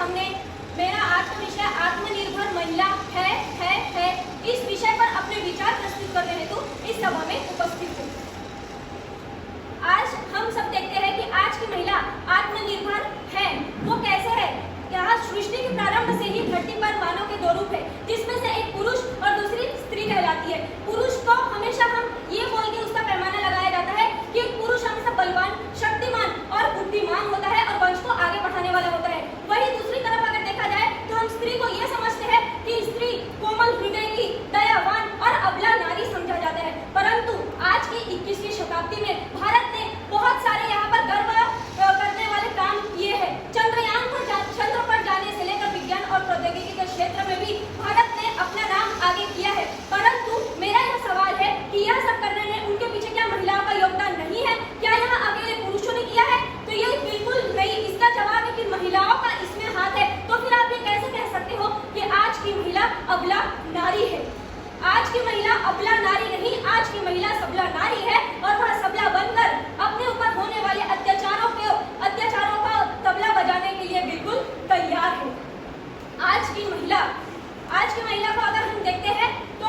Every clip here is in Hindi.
सामने मेरा आज का विषय आत्मनिर्भर महिला है इस विषय पर अपने विचार प्रस्तुत करने हेतु इस सभा में उपस्थित हूँ। आज हम सब देखते हैं कि आज की महिला आत्मनिर्भर है। वो कैसे है? यहाँ सृष्टि के प्रारंभ से ही धरती पर मानव के दो रूप है, जिसमें से एक पुरुष और दूसरी स्त्री कहलाती है। पुरुष को हमेशा हम ये बोल के उसका पैमाना लगाया जाता है कि पुरुष हमेशा बलवान, शक्तिमान और बुद्धिमान होता है और वंश को आगे बढ़ाने वाला होता है। वही दूसरी तरफ अगर देखा जाए तो हम स्त्री को ये समझते हैं कि स्त्री कोमल हृदय की, दयावान और अबला नारी समझा जाता है। परंतु आज की 21वीं शताब्दी में भारत ने बहुत सारे यहाँ पर गर्व करने वाले काम किए हैं। चंद्रयान चंद्र पर जाने से लेकर विज्ञान और प्रौद्योगिकी के क्षेत्र में भी भारत ने अपना नाम आगे किया है। परंतु मेरा यह सवाल है कि यह सब करने में उनके पीछे क्या महिलाओं का योगदान नहीं है? क्या यहाँ अकेले पुरुषों ने किया है? तो ये बिल्कुल नहीं। इसका जवाब है कि महिलाओं का इसमें हाथ है। तो फिर आप ये कैसे कह सकते हो कि आज की महिला अबला नारी है? आज की महिला अबला नारी नहीं, आज की महिला सबला नारी है और वह सबला बनकर अपने ऊपर होने वाले अत्याचारों का तबला बजाने के लिए बिल्कुल तैयार है। आज की महिला को अगर हम देखते हैं तो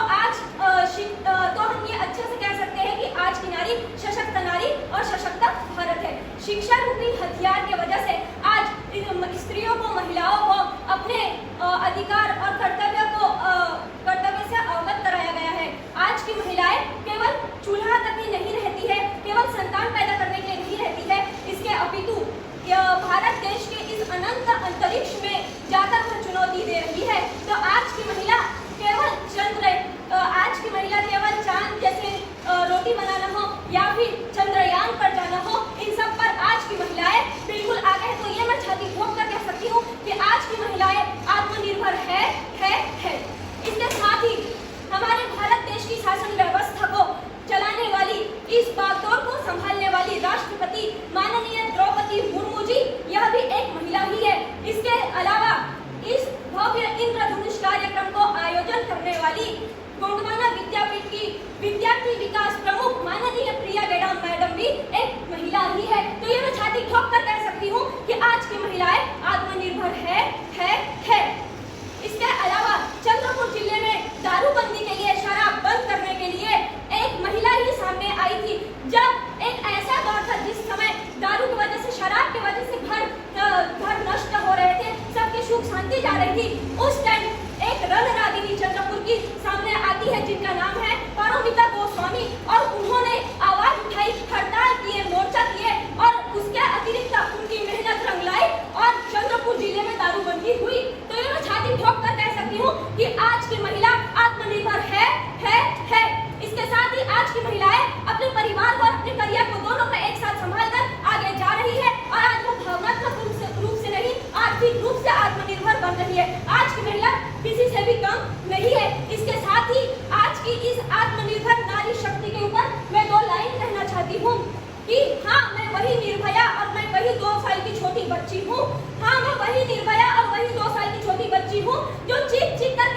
तो हम ये अच्छे से कह सकते हैं कि आज की नारी सशक्त नारी और सशक्त भारत है। शिक्षा रूपी हथियार के वजह से आज स्त्रियों को, महिलाओं को अपने अधिकार और कर्तव्य से अवगत कराया गया है। आज की महिलाएं केवल चूल्हा तक ही नहीं रहती है, केवल संतान पैदा करने के लिए नहीं रहती है, इसके अपितु भारत देश के इस अनंत अंतरिक्ष में जाकर वह चुनौती दे रही है। तो आज की महिला केवल चांद जैसे रोटी बनाना हो या फिर चंद्रयान पर जाना हो, इन सब पर आज की महिलाएं बिल्कुल आगे है। तो ये मैं छाती ठोक कर कह सकती हूँ कि आज की महिलाएं आत्मनिर्भर है। इसके साथ ही हमारे भारत देश की शासन व्यवस्था को चलाने वाली, इस बागडोर को संभालने वाली राष्ट्रपति माननीय द्रौपदी मुर्मू जी, यह भी एक महिला ही है। इसके अलावा इस भव्य इंद्रधनुष कार्यक्रम को आयोजन करने वाली गोंडवाना विद्यापीठ की विद्यार्थी विकास प्रमुख माननीय प्रिया गेड़ा मैडम भी एक महिला ही है। तो ये मैं छाती ठोक कर कह सकती हूँ कि आज की महिलाएं आत्मनिर्भर है। इसके अलावा चंद्रपुर जिले में दारूबंदी के लिए, शराब बंद करने के लिए एक महिला ही सामने आई थी। जब एक ऐसा दौर था जिस समय दारू की वजह से, शराब की वजह से घर नष्ट हो रहे थे, सबकी सुख शांति जा रही थी, उस टाइम एक रणरागिनी चंद्रपुर की सामने आती है जिनका नाम है पारोमिता गोस्वामी, और उन्होंने आवाज उठाई, हड़ताल किए, मोर्चा किए और उसके अतिरिक्त उनकी मेहनत रंग लाई और चंद्रपुर जिले में दारूबंदी हुई। तो ये मैं छाती ठोक कर कह सकती हूँ कि आज की महिला आत्मनिर्भर है। इसके साथ ही आज की महिलाएं अपने परिवार को और अपने करियर को दोनों को एक साथ संभाल कर आगे जा रही है और आज वो भावनात्मक रूप से नहीं, आर्थिक रूप से आत्मनिर्भर बन रही है। आज की महिला किसी से भी कम नहीं है। इसके साथ ही आज की इस आत्मनिर्भर नारी शक्ति के ऊपर मैं 2 लाइन कहना चाहती हूँ कि हाँ, मैं वही निर्भया और मैं वही 2 साल की छोटी बच्ची हूँ। हाँ, मैं वही निर्भया और वही 2 साल की छोटी बच्ची हूँ जो चीख कर